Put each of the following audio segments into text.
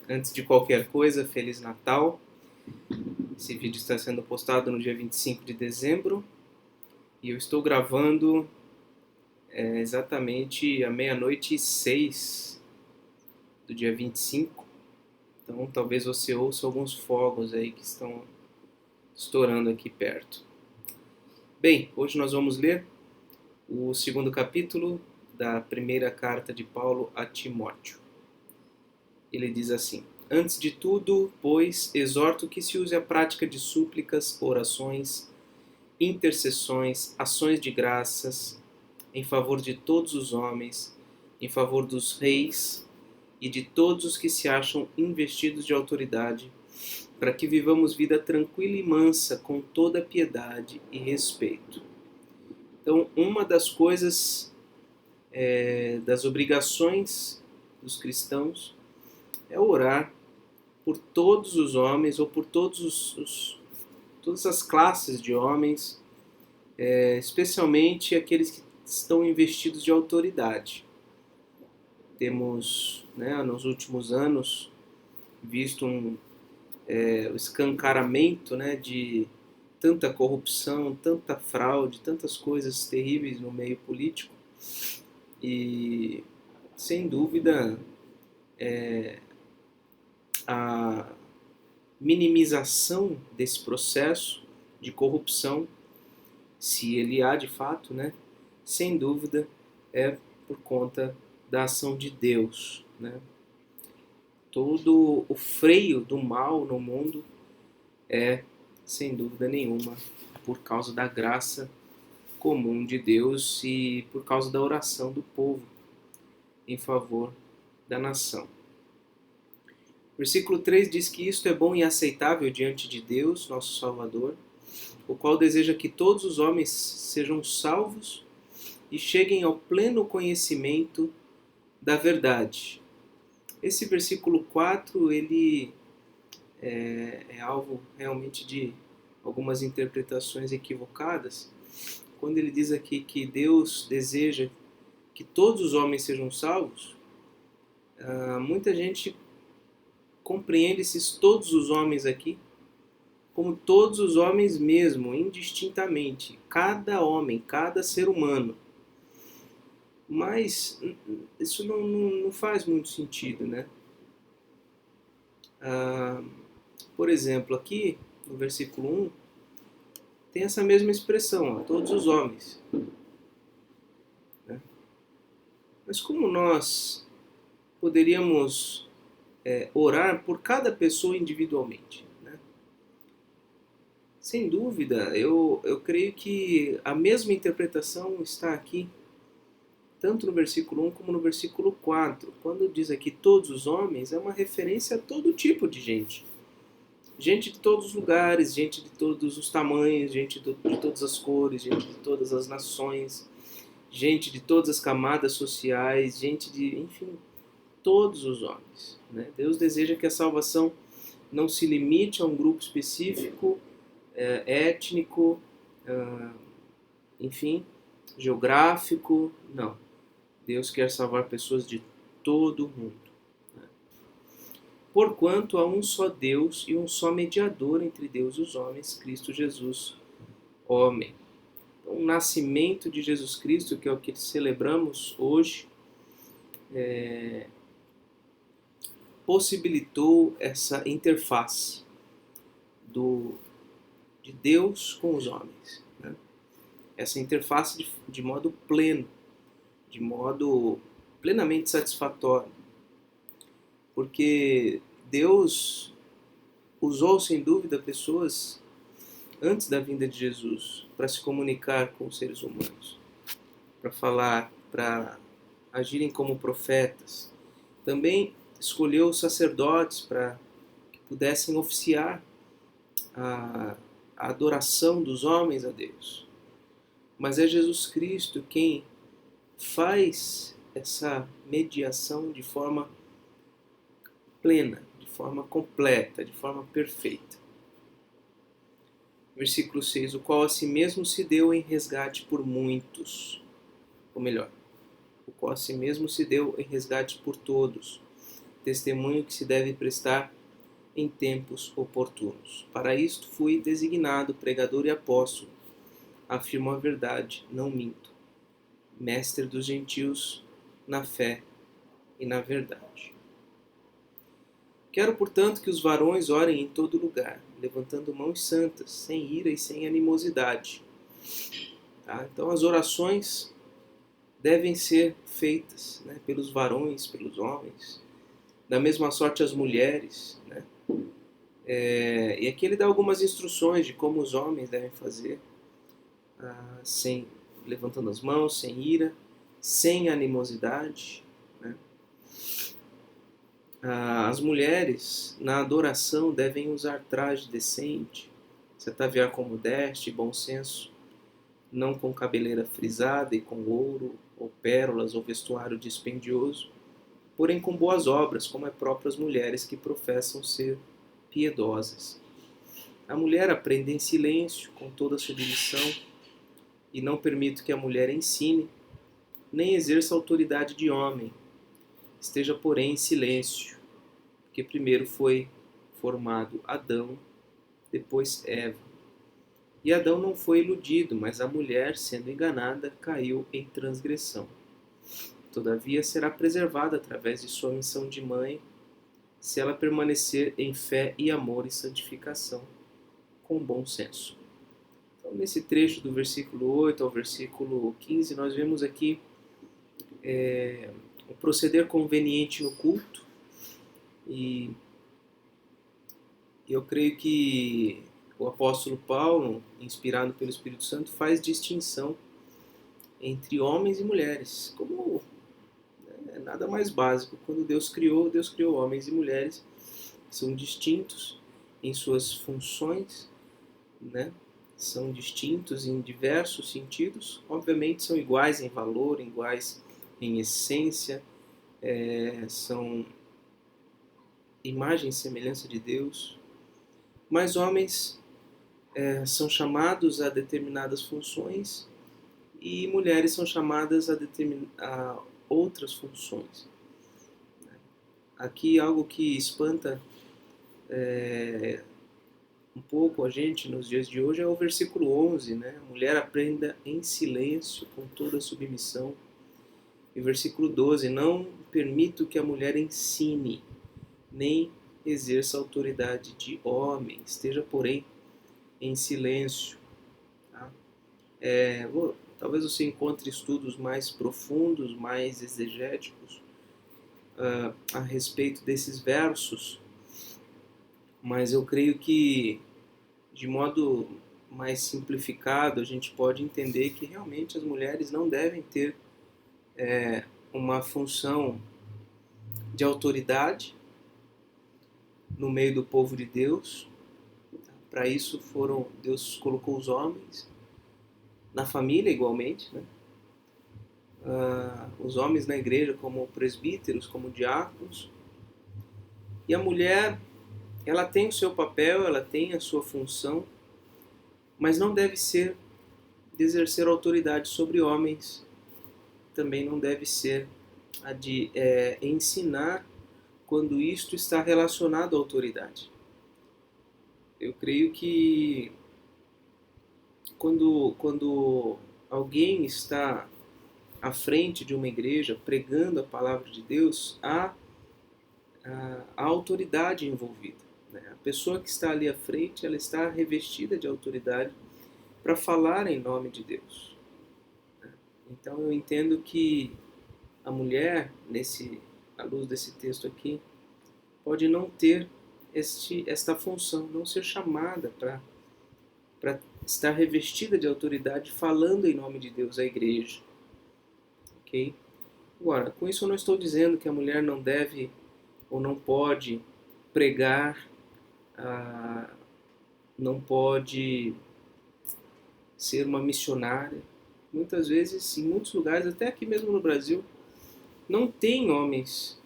Antes de qualquer coisa, Feliz Natal. Esse vídeo está sendo postado no dia 25 de dezembro e eu estou gravando exatamente à 00h06 do dia 25. Então talvez você ouça alguns fogos aí que estão estourando aqui perto. Bem, hoje nós vamos ler o segundo capítulo da primeira carta de Paulo a Timóteo. Ele diz assim: Antes de tudo, pois, exorto que se use a prática de súplicas, orações, intercessões, ações de graças, em favor de todos os homens, em favor dos reis e de todos os que se acham investidos de autoridade, para que vivamos vida tranquila e mansa, com toda piedade e respeito. Então, uma das coisas, das obrigações dos cristãos, é orar por todos os homens, ou por todas as classes de homens, especialmente aqueles que estão investidos de autoridade. Temos, nos últimos anos, visto o escancaramento de tanta corrupção, tanta fraude, tantas coisas terríveis no meio político. E, sem dúvida, a minimização desse processo de corrupção, se ele há de fato, sem dúvida é por conta da ação de Deus. Todo o freio do mal no mundo é, sem dúvida nenhuma, por causa da graça comum de Deus e por causa da oração do povo em favor da nação. Versículo 3 diz que isto é bom e aceitável diante de Deus, nosso Salvador, o qual deseja que todos os homens sejam salvos e cheguem ao pleno conhecimento da verdade. Esse versículo 4, ele é alvo realmente de algumas interpretações equivocadas, quando ele diz aqui que Deus deseja que todos os homens sejam salvos. Muita gente compreende esses todos os homens aqui como todos os homens mesmo, indistintamente, cada homem, cada ser humano. Mas isso não faz muito sentido, por exemplo, aqui no versículo 1 tem essa mesma expressão, todos os homens. Mas como nós poderíamos orar por cada pessoa individualmente? Sem dúvida, eu creio que a mesma interpretação está aqui, tanto no versículo 1 como no versículo 4. Quando diz aqui todos os homens, é uma referência a todo tipo de gente. Gente de todos os lugares, gente de todos os tamanhos, gente de todas as cores, gente de todas as nações, gente de todas as camadas sociais, enfim, todos os homens. Deus deseja que a salvação não se limite a um grupo específico, étnico, enfim, geográfico, não. Deus quer salvar pessoas de todo o mundo. Porquanto há um só Deus e um só mediador entre Deus e os homens, Cristo Jesus, homem. Então, o nascimento de Jesus Cristo, que é o que celebramos hoje, possibilitou essa interface de Deus com os homens. Essa interface de modo pleno, de modo plenamente satisfatório. Porque Deus usou, sem dúvida, pessoas antes da vinda de Jesus para se comunicar com os seres humanos, para falar, para agirem como profetas. Também escolheu sacerdotes para que pudessem oficiar a adoração dos homens a Deus. Mas é Jesus Cristo quem faz essa mediação de forma plena, de forma completa, de forma perfeita. Versículo 6, o qual a si mesmo se deu em resgate por muitos. Ou melhor, o qual a si mesmo se deu em resgate por todos. testemunho que se deve prestar em tempos oportunos. Para isto fui designado pregador e apóstolo. Afirmo a verdade, não minto. Mestre dos gentios na fé e na verdade. Quero, portanto, que os varões orem em todo lugar, levantando mãos santas, sem ira e sem animosidade. Tá? Então as orações devem ser feitas, né, pelos varões, pelos homens, da mesma sorte as mulheres, né? E aqui ele dá algumas instruções de como os homens devem fazer, sem levantando as mãos, sem ira, sem animosidade, né? As mulheres na adoração devem usar traje decente, se ataviar com modéstia e bom senso, não com cabeleira frisada e com ouro ou pérolas ou vestuário dispendioso, porém com boas obras, como é próprio às mulheres que professam ser piedosas. A mulher aprende em silêncio, com toda submissão, e não permito que a mulher ensine, nem exerça autoridade de homem. Esteja, porém, em silêncio, porque primeiro foi formado Adão, depois Eva. E Adão não foi iludido, mas a mulher, sendo enganada, caiu em transgressão. Todavia será preservada através de sua missão de mãe, se ela permanecer em fé e amor e santificação, com bom senso. Então, nesse trecho do versículo 8 ao versículo 15, nós vemos aqui o proceder conveniente no culto, e eu creio que o apóstolo Paulo, inspirado pelo Espírito Santo, faz distinção entre homens e mulheres, como nada mais básico. Quando Deus criou homens e mulheres, que são distintos em suas funções, né? São distintos em diversos sentidos, obviamente são iguais em valor, iguais em essência, são imagem e semelhança de Deus, mas homens são chamados a determinadas funções e mulheres são chamadas a outras funções. Aqui algo que espanta um pouco a gente nos dias de hoje é o versículo 11, né? A mulher aprenda em silêncio, com toda submissão. E o versículo 12, não permito que a mulher ensine, nem exerça autoridade de homem, esteja, porém, em silêncio. Tá? Talvez você encontre estudos mais profundos, mais exegéticos a respeito desses versos, mas eu creio que, de modo mais simplificado, a gente pode entender que realmente as mulheres não devem ter uma função de autoridade no meio do povo de Deus. Para isso Deus colocou os homens na família igualmente, né? Os homens na igreja como presbíteros, como diáconos, e a mulher, ela tem o seu papel, ela tem a sua função, mas não deve ser de exercer autoridade sobre homens, também não deve ser a de ensinar quando isto está relacionado à autoridade. Eu creio que quando alguém está à frente de uma igreja pregando a palavra de Deus, há a autoridade envolvida, né? A pessoa que está ali à frente, ela está revestida de autoridade para falar em nome de Deus. Então eu entendo que a mulher, à luz desse texto aqui, pode não ter esta função, não ser chamada para estar revestida de autoridade falando em nome de Deus à igreja. Ok? Agora, com isso eu não estou dizendo que a mulher não deve ou não pode pregar, não pode ser uma missionária. Muitas vezes, em muitos lugares, até aqui mesmo no Brasil, não tem homens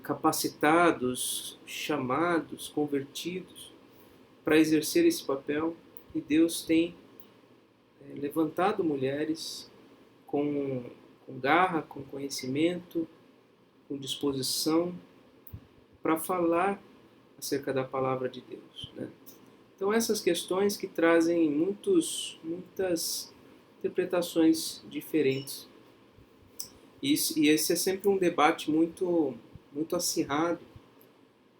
capacitados, chamados, convertidos para exercer esse papel, e Deus tem levantado mulheres com garra, com conhecimento, com disposição para falar acerca da palavra de Deus, né? Então essas questões que trazem muitas interpretações diferentes. E esse é sempre um debate muito acirrado,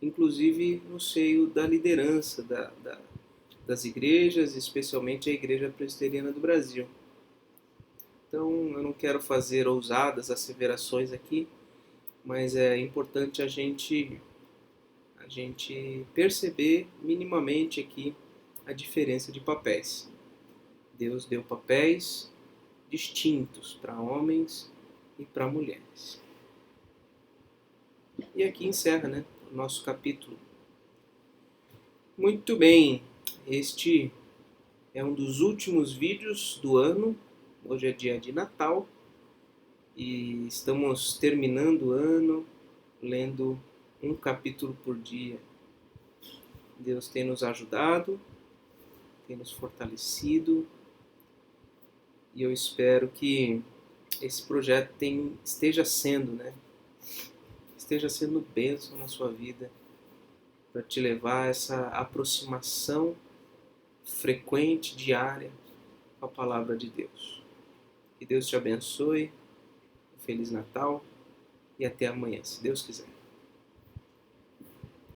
inclusive no seio da liderança das igrejas, especialmente a Igreja Presbiteriana do Brasil. Então eu não quero fazer ousadas asseverações aqui, mas é importante a gente perceber minimamente aqui a diferença de papéis. Deus deu papéis distintos para homens e para mulheres. E aqui encerra, né, o nosso capítulo. Muito bem, este é um dos últimos vídeos do ano. Hoje é dia de Natal e estamos terminando o ano lendo um capítulo por dia. Deus tem nos ajudado, tem nos fortalecido e eu espero que esse projeto esteja sendo bênção na sua vida, para te levar a essa aproximação frequente, diária, com a palavra de Deus. Que Deus te abençoe, Feliz Natal e até amanhã, se Deus quiser.